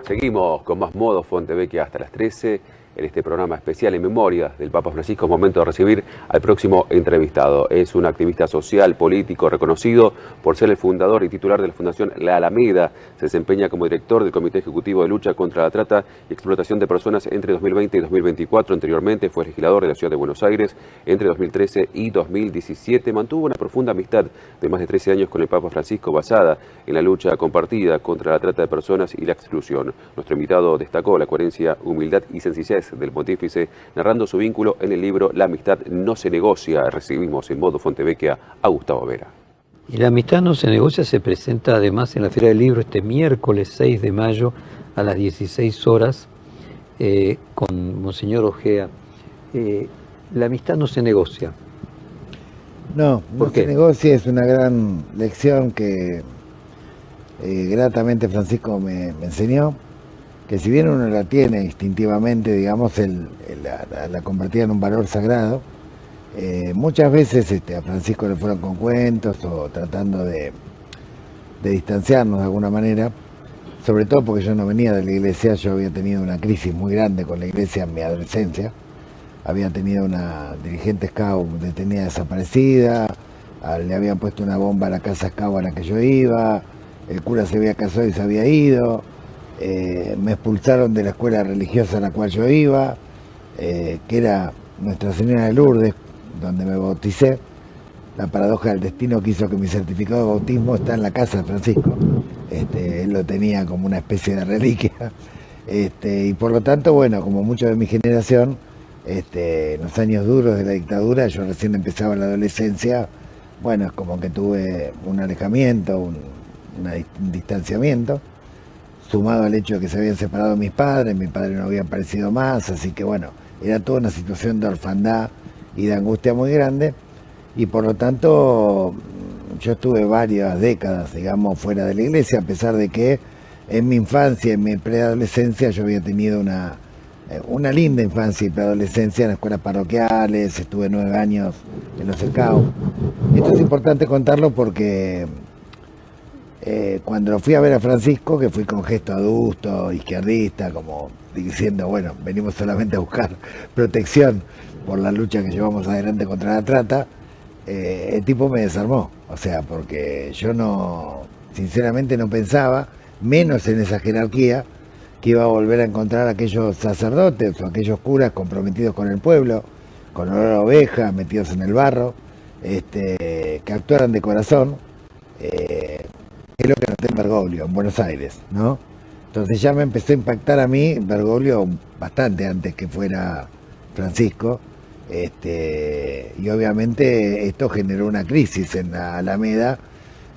Seguimos con más Modo Fontevecchia hasta las 13 en este programa especial en memoria del Papa Francisco. Es momento de recibir al próximo entrevistado. Es un activista social, político, reconocido por ser el fundador y titular de la Fundación La Alameda. Se desempeña como director del Comité Ejecutivo de Lucha contra la Trata y Explotación de Personas entre 2020 y 2024. Anteriormente fue legislador de la Ciudad de Buenos Aires entre 2013 y 2017. Mantuvo una profunda amistad de más de 13 años con el Papa Francisco, basada en la lucha compartida contra la trata de personas y la exclusión. Nuestro invitado destacó la coherencia, humildad y sencillez del pontífice, narrando su vínculo en el libro La amistad no se negocia. Recibimos en Modo Fontevecchia a Gustavo Vera. Y la amistad no se negocia se presenta además en la Feria del Libro este miércoles 6 de mayo a las 16 horas con Monseñor Ojea. La amistad no se negocia. No se negocia, es una gran lección que gratamente Francisco me enseñó, que si bien uno la tiene instintivamente, digamos, la convertía en un valor sagrado, muchas veces a Francisco le fueron con cuentos o tratando de distanciarnos de alguna manera, sobre todo porque yo no venía de la iglesia. Yo había tenido una crisis muy grande con la iglesia en mi adolescencia. Había tenido una dirigente scout detenida desaparecida, le habían puesto una bomba a la casa scout a la que yo iba, el cura se había casado y se había ido, me expulsaron de la escuela religiosa a la cual yo iba, que era Nuestra Señora de Lourdes, donde me bauticé. La paradoja del destino quiso que mi certificado de bautismo está en la casa de Francisco. Él lo tenía como una especie de reliquia. Y por lo tanto, bueno, como muchos de mi generación, en los años duros de la dictadura, yo recién empezaba la adolescencia, bueno, es como que tuve un alejamiento, un distanciamiento, sumado al hecho de que se habían separado mis padres, mi padre no había aparecido más, así que bueno, era toda una situación de orfandad y de angustia muy grande, y por lo tanto yo estuve varias décadas, digamos, fuera de la iglesia, a pesar de que en mi infancia, en mi preadolescencia, yo había tenido una linda infancia y preadolescencia en escuelas parroquiales, estuve 9 años en los scouts. Esto es importante contarlo porque cuando fui a ver a Francisco, que fui con gesto adusto, izquierdista, como diciendo, bueno, venimos solamente a buscar protección por la lucha que llevamos adelante contra la trata, el tipo me desarmó, o sea, porque yo sinceramente no pensaba, menos en esa jerarquía, que iba a volver a encontrar a aquellos sacerdotes o aquellos curas comprometidos con el pueblo, con olor a oveja, metidos en el barro, que actuaran de corazón, es lo que noté en Bergoglio, en Buenos Aires, ¿no? Entonces ya me empezó a impactar a mí Bergoglio bastante antes que fuera Francisco, y obviamente esto generó una crisis en la Alameda,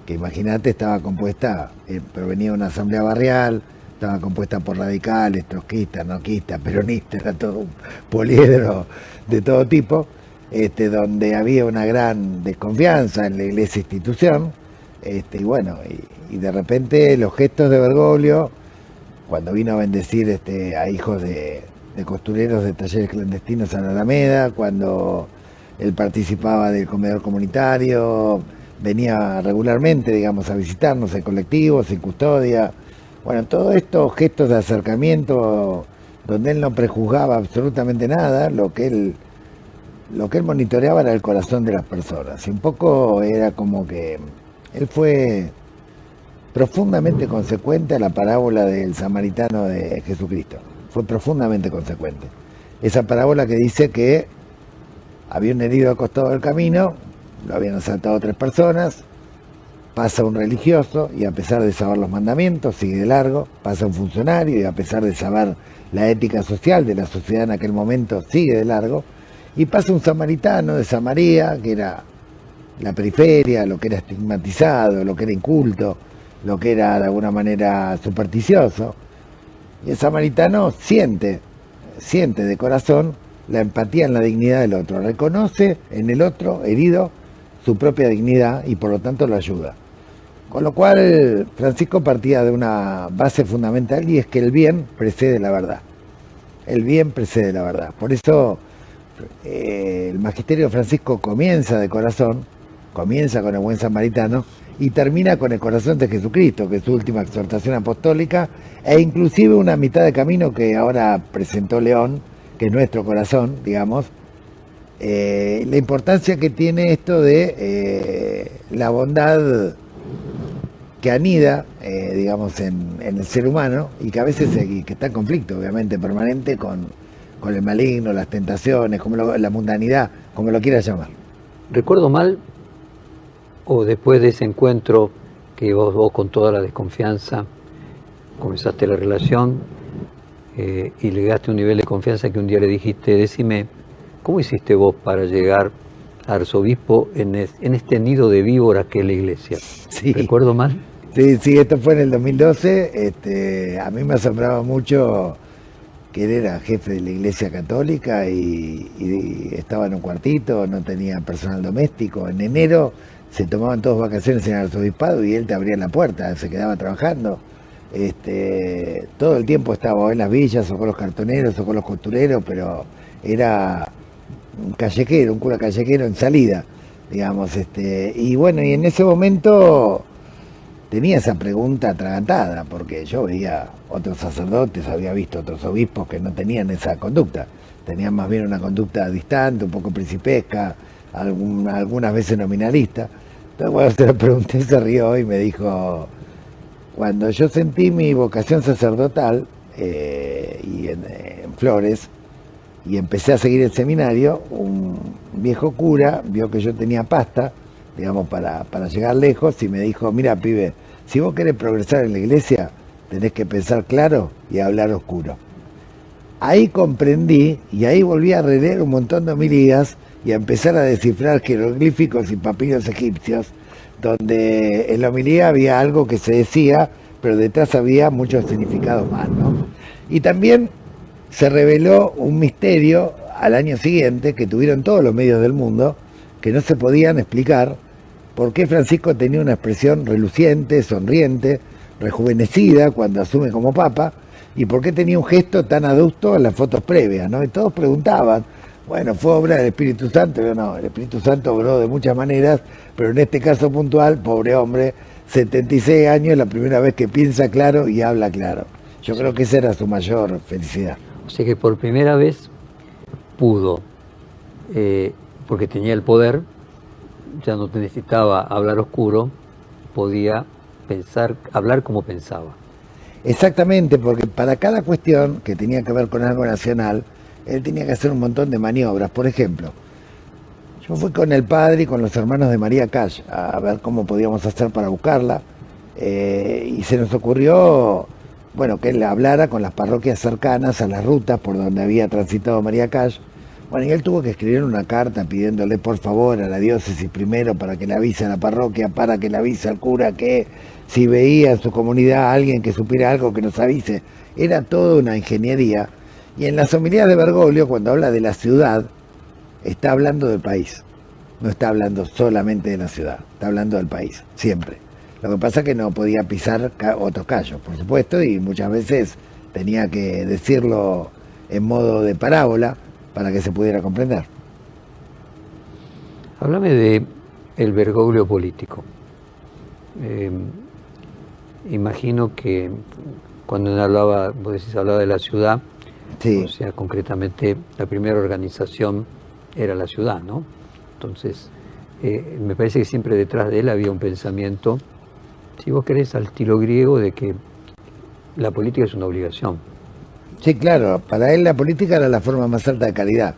que imagínate, estaba compuesta, provenía de una asamblea barrial, estaba compuesta por radicales, trotskistas, anarquistas, peronistas, era todo un poliedro de todo tipo, donde había una gran desconfianza en la iglesia institución, y bueno, y de repente los gestos de Bergoglio, cuando vino a bendecir a hijos de costureros de talleres clandestinos a la Alameda, cuando él participaba del comedor comunitario, venía regularmente, digamos, a visitarnos en colectivos, en custodia. Bueno, todos estos gestos de acercamiento donde él no prejuzgaba absolutamente nada, lo que él monitoreaba era el corazón de las personas. Y un poco era como que él fue profundamente consecuente a la parábola del samaritano de Jesucristo. Fue profundamente consecuente. Esa parábola que dice que había un herido al costado del camino, lo habían asaltado 3 personas, pasa un religioso y a pesar de saber los mandamientos sigue de largo, pasa un funcionario y a pesar de saber la ética social de la sociedad en aquel momento sigue de largo, y pasa un samaritano de Samaria, que era la periferia, lo que era estigmatizado, lo que era inculto, lo que era de alguna manera supersticioso, y el samaritano siente de corazón la empatía en la dignidad del otro, reconoce en el otro herido su propia dignidad y por lo tanto lo ayuda. Con lo cual Francisco partía de una base fundamental, y es que el bien precede la verdad. El bien precede la verdad. Por eso el magisterio de Francisco comienza de corazón, comienza con el buen samaritano y termina con el corazón de Jesucristo, que es su última exhortación apostólica, e inclusive una mitad de camino que ahora presentó León, que es nuestro corazón, digamos, la importancia que tiene esto de la bondad que anida, digamos, en el ser humano, y que a veces que está en conflicto, obviamente, permanente con el maligno, las tentaciones, la mundanidad, como lo quieras llamar. ¿Recuerdo mal, o después de ese encuentro que vos con toda la desconfianza comenzaste la relación y llegaste a un nivel de confianza que un día le dijiste, decime, ¿cómo hiciste vos para llegar a arzobispo en este nido de víboras que es la iglesia? Sí. ¿Recuerdo mal? Sí, esto fue en el 2012. A mí me asombraba mucho que él era jefe de la iglesia católica y estaba en un cuartito, no tenía personal doméstico. En enero se tomaban todos vacaciones en el arzobispado y él te abría la puerta, se quedaba trabajando. Todo el tiempo estaba o en las villas o con los cartoneros o con los costureros, pero era un callejero, un cura callejero en salida, digamos. Y bueno, y en ese momento tenía esa pregunta atragantada, porque yo veía otros sacerdotes, había visto otros obispos que no tenían esa conducta, tenían más bien una conducta distante, un poco principesca, algunas veces nominalista. Entonces cuando se lo pregunté se rió y me dijo, cuando yo sentí mi vocación sacerdotal y en Flores, y empecé a seguir el seminario, un viejo cura vio que yo tenía pasta, digamos, para llegar lejos, y me dijo, mira, pibe, si vos querés progresar en la iglesia, tenés que pensar claro y hablar oscuro. Ahí comprendí, y ahí volví a releer un montón de homilías y a empezar a descifrar jeroglíficos y papiros egipcios, donde en la homilía había algo que se decía, pero detrás había muchos significados más, ¿no? Y también se reveló un misterio al año siguiente que tuvieron todos los medios del mundo, que no se podían explicar, por qué Francisco tenía una expresión reluciente, sonriente, rejuvenecida cuando asume como papa, y por qué tenía un gesto tan adusto en las fotos previas, ¿no? Y todos preguntaban, bueno, ¿fue obra del Espíritu Santo? Yo no, el Espíritu Santo obró de muchas maneras, pero en este caso puntual, pobre hombre, 76 años, la primera vez que piensa claro y habla claro. Yo creo que esa era su mayor felicidad. O sea que por primera vez pudo, porque tenía el poder, ya no necesitaba hablar oscuro, podía pensar, hablar como pensaba. Exactamente, porque para cada cuestión que tenía que ver con algo nacional, él tenía que hacer un montón de maniobras. Por ejemplo, yo fui con el padre y con los hermanos de María Cash a ver cómo podíamos hacer para buscarla, y se nos ocurrió, bueno, que él hablara con las parroquias cercanas a las rutas por donde había transitado María Cash. Bueno, y él tuvo que escribir una carta pidiéndole por favor a la diócesis primero para que le avise a la parroquia, para que le avise al cura que si veía en su comunidad a alguien que supiera algo que nos avise. Era toda una ingeniería. Y en las homilías de Bergoglio, cuando habla de la ciudad, está hablando del país. No está hablando solamente de la ciudad, está hablando del país, siempre. Lo que pasa es que no podía pisar otros callos, por supuesto, y muchas veces tenía que decirlo en modo de parábola para que se pudiera comprender. Háblame de el Bergoglio político. Imagino que cuando él hablaba, vos decís, hablaba de la ciudad, Sí. O sea, concretamente la primera organización era la ciudad, ¿no? Entonces, me parece que siempre detrás de él había un pensamiento, si vos querés, al estilo griego, de que la política es una obligación. Sí, claro, para él la política era la forma más alta de caridad.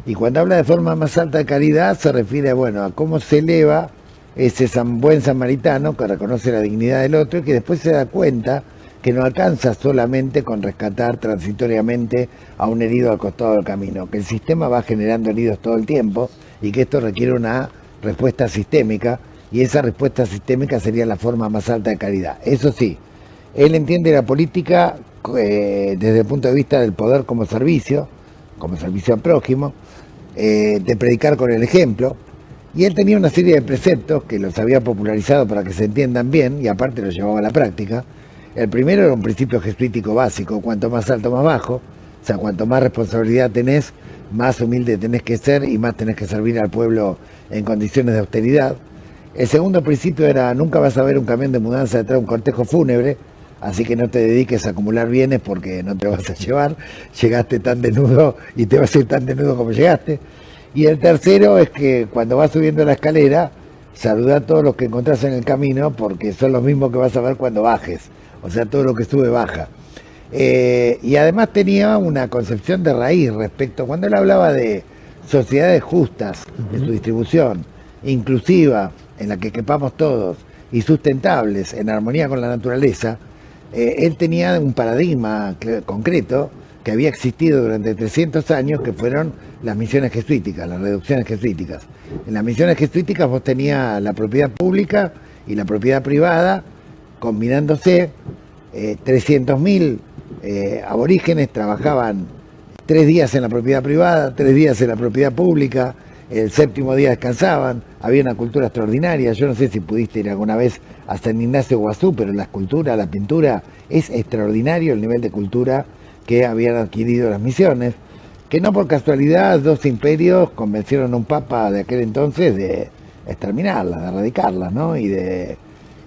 Y cuando habla de forma más alta de caridad se refiere, bueno, a cómo se eleva ese buen samaritano que reconoce la dignidad del otro y que después se da cuenta que no alcanza solamente con rescatar transitoriamente a un herido al costado del camino, que el sistema va generando heridos todo el tiempo y que esto requiere una respuesta sistémica, y esa respuesta sistémica sería la forma más alta de caridad. Eso sí, él entiende la política desde el punto de vista del poder como servicio al prójimo, de predicar con el ejemplo, y él tenía una serie de preceptos que los había popularizado para que se entiendan bien, y aparte los llevaba a la práctica. El primero era un principio jesuítico básico: cuanto más alto, más bajo. O sea, cuanto más responsabilidad tenés, más humilde tenés que ser y más tenés que servir al pueblo en condiciones de austeridad. El segundo principio era: nunca vas a ver un camión de mudanza detrás de un cortejo fúnebre, así que no te dediques a acumular bienes porque no te vas a llevar. Llegaste tan desnudo y te vas a ir tan desnudo como llegaste. Y el tercero es que cuando vas subiendo la escalera, saluda a todos los que encontrás en el camino, porque son los mismos que vas a ver cuando bajes. O sea, todo lo que sube baja. Y además tenía una concepción de raíz respecto, cuando él hablaba de sociedades justas en su distribución, inclusiva, en la que quepamos todos, y sustentables, en armonía con la naturaleza, él tenía un paradigma concreto que había existido durante 300 años, que fueron las misiones jesuíticas, las reducciones jesuíticas. En las misiones jesuíticas vos tenías la propiedad pública y la propiedad privada combinándose. 300.000 aborígenes trabajaban 3 días en la propiedad privada, 3 días en la propiedad pública, el séptimo día descansaban, había una cultura extraordinaria. Yo no sé si pudiste ir alguna vez a San Ignacio Guazú, pero la escultura, la pintura, es extraordinario el nivel de cultura que habían adquirido las misiones, que no por casualidad 2 imperios convencieron a un papa de aquel entonces de exterminarlas, de erradicarlas, ¿no? Y de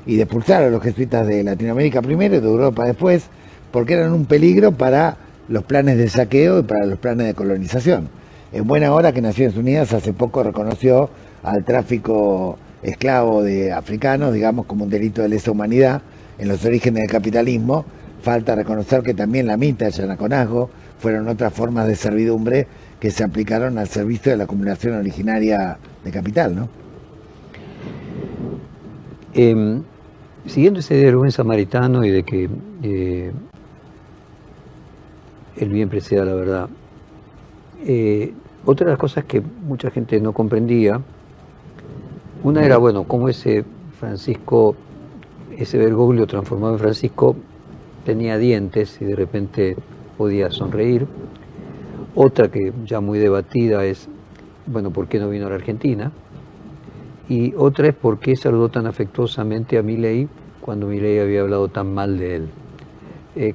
expulsar a los jesuitas de Latinoamérica primero y de Europa después, porque eran un peligro para los planes de saqueo y para los planes de colonización. En buena hora que Naciones Unidas hace poco reconoció al tráfico esclavo de africanos, digamos, como un delito de lesa humanidad en los orígenes del capitalismo. Falta reconocer que también la mita, el yanaconazgo, fueron otras formas de servidumbre que se aplicaron al servicio de la acumulación originaria de capital, ¿no? Siguiendo esa idea del buen samaritano y de que el bien preceda la verdad, otra de las cosas que mucha gente no comprendía, una era, bueno, cómo ese Francisco, ese Bergoglio transformado en Francisco, tenía dientes y de repente podía sonreír. Otra que ya muy debatida es, bueno, ¿por qué no vino a la Argentina? Y otra es por qué saludó tan afectuosamente a Milei cuando Milei había hablado tan mal de él.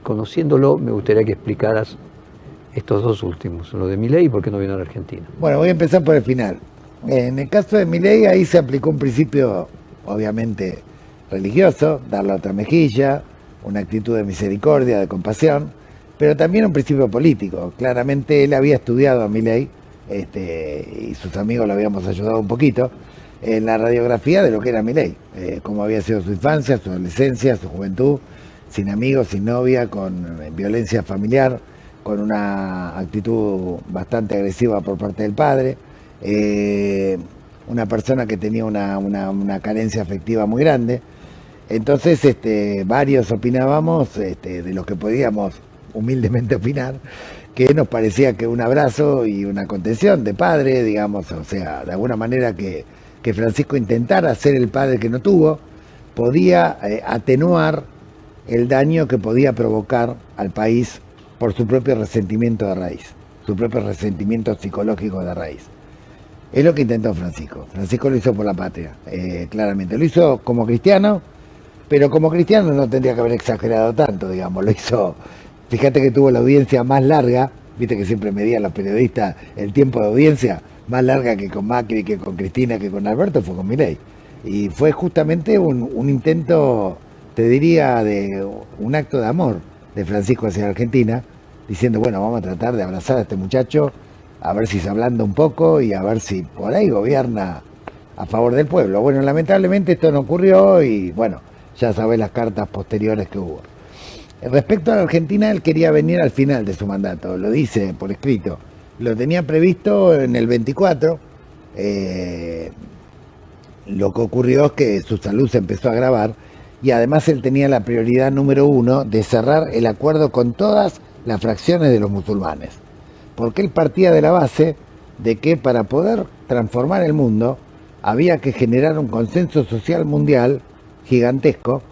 Conociéndolo, me gustaría que explicaras estos 2 últimos, lo de Milei y por qué no vino a la Argentina. Bueno, voy a empezar por el final. En el caso de Milei, ahí se aplicó un principio, obviamente, religioso, dar la otra mejilla, una actitud de misericordia, de compasión, pero también un principio político. Claramente él había estudiado a Milei, y sus amigos lo habíamos ayudado un poquito, en la radiografía de lo que era Milei, cómo había sido su infancia, su adolescencia, su juventud, sin amigos, sin novia, con violencia familiar, con una actitud bastante agresiva por parte del padre, una persona que tenía una carencia afectiva muy grande. Entonces varios opinábamos, de los que podíamos humildemente opinar, que nos parecía que un abrazo y una contención de padre, digamos, o sea, de alguna manera que Francisco intentara ser el padre que no tuvo, podía atenuar el daño que podía provocar al país por su propio resentimiento de raíz, su propio resentimiento psicológico de raíz. Es lo que intentó Francisco. Francisco lo hizo por la patria, claramente. Lo hizo como cristiano, pero como cristiano no tendría que haber exagerado tanto, digamos. Lo hizo, fíjate que tuvo la audiencia más larga, viste que siempre medían los periodistas el tiempo de audiencia, más larga que con Macri, que con Cristina, que con Alberto, fue con Milei. Y fue justamente un intento, te diría, de un acto de amor de Francisco hacia Argentina, diciendo, bueno, vamos a tratar de abrazar a este muchacho, a ver si se ablanda un poco y a ver si por ahí gobierna a favor del pueblo. Bueno, lamentablemente esto no ocurrió y, bueno, ya sabés las cartas posteriores que hubo. Respecto a la Argentina, él quería venir al final de su mandato, lo dice por escrito. Lo tenía previsto en el 24, lo que ocurrió es que su salud se empezó a agravar y además él tenía la prioridad número 1 de cerrar el acuerdo con todas las fracciones de los musulmanes, porque él partía de la base de que para poder transformar el mundo había que generar un consenso social mundial gigantesco,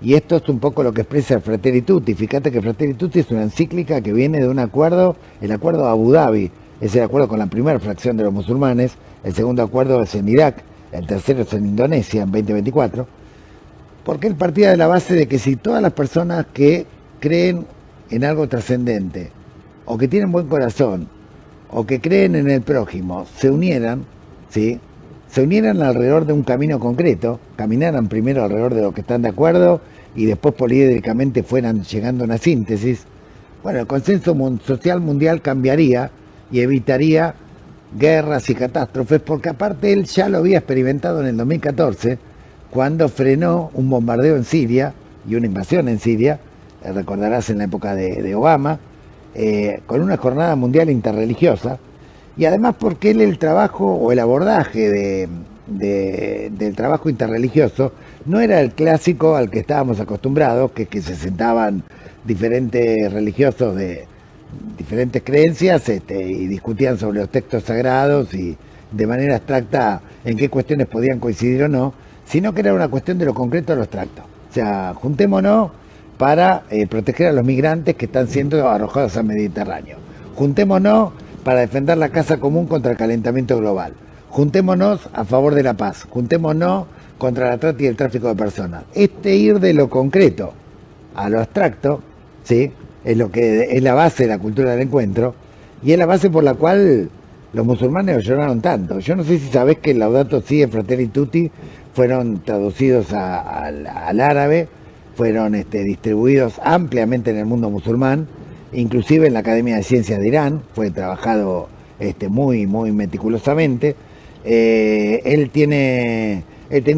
y esto es un poco lo que expresa el Fratelli Tutti. Fíjate que Fratelli Tutti es una encíclica que viene de un acuerdo, el acuerdo de Abu Dhabi, es el acuerdo con la primera fracción de los musulmanes, el segundo acuerdo es en Irak, el tercero es en Indonesia en 2024, porque él partía de la base de que si todas las personas que creen en algo trascendente, o que tienen buen corazón, o que creen en el prójimo, se unieran, ¿sí? se unieran alrededor de un camino concreto, caminaran primero alrededor de lo que están de acuerdo y después poliédricamente fueran llegando a una síntesis, bueno, el consenso social mundial cambiaría y evitaría guerras y catástrofes, porque aparte él ya lo había experimentado en el 2014, cuando frenó un bombardeo en Siria y una invasión en Siria, recordarás en la época de Obama, con una jornada mundial interreligiosa, y además porque él el trabajo o el abordaje del trabajo interreligioso no era el clásico al que estábamos acostumbrados, que se sentaban diferentes religiosos de diferentes creencias y discutían sobre los textos sagrados y de manera abstracta en qué cuestiones podían coincidir o no, sino que era una cuestión de lo concreto a lo abstracto. O sea, juntémonos para proteger a los migrantes que están siendo arrojados al Mediterráneo. Juntémonos para defender la casa común contra el calentamiento global. Juntémonos a favor de la paz. Juntémonos contra la trata y el tráfico de personas. Ir de lo concreto a lo abstracto, ¿sí?, es lo que es la base de la cultura del encuentro y es la base por la cual los musulmanes lloraron tanto. Yo no sé si sabés que el Laudato Si y Fratelli Tutti fueron traducidos al árabe, fueron distribuidos ampliamente en el mundo musulmán, inclusive en la Academia de Ciencias de Irán, fue trabajado muy meticulosamente. Él tiene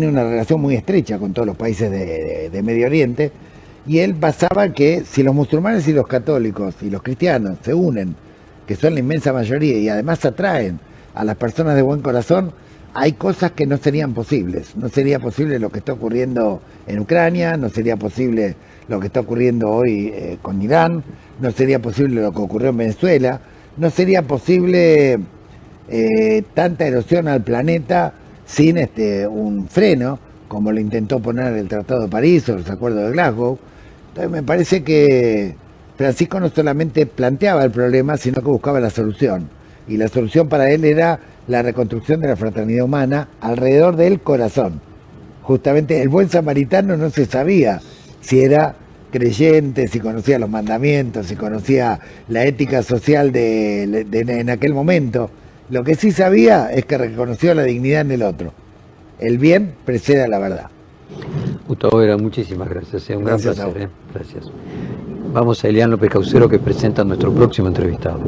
una relación muy estrecha con todos los países de Medio Oriente, y él basaba que si los musulmanes y los católicos y los cristianos se unen, que son la inmensa mayoría, y además atraen a las personas de buen corazón, hay cosas que no serían posibles. No sería posible lo que está ocurriendo en Ucrania, no sería posible lo que está ocurriendo hoy con Irán, no sería posible lo que ocurrió en Venezuela, no sería posible tanta erosión al planeta sin un freno, como lo intentó poner el Tratado de París o los acuerdos de Glasgow. Entonces me parece que Francisco no solamente planteaba el problema, sino que buscaba la solución. Y la solución para él era la reconstrucción de la fraternidad humana alrededor del corazón. Justamente el buen samaritano no se sabía si era creyente, si conocía los mandamientos, si conocía la ética social en aquel momento. Lo que sí sabía es que reconoció la dignidad en el otro. El bien precede a la verdad. Gustavo Vera, muchísimas gracias. Un gran Gracias placer. Gracias. Vamos a Elian López Caucero, que presenta a nuestro próximo entrevistado.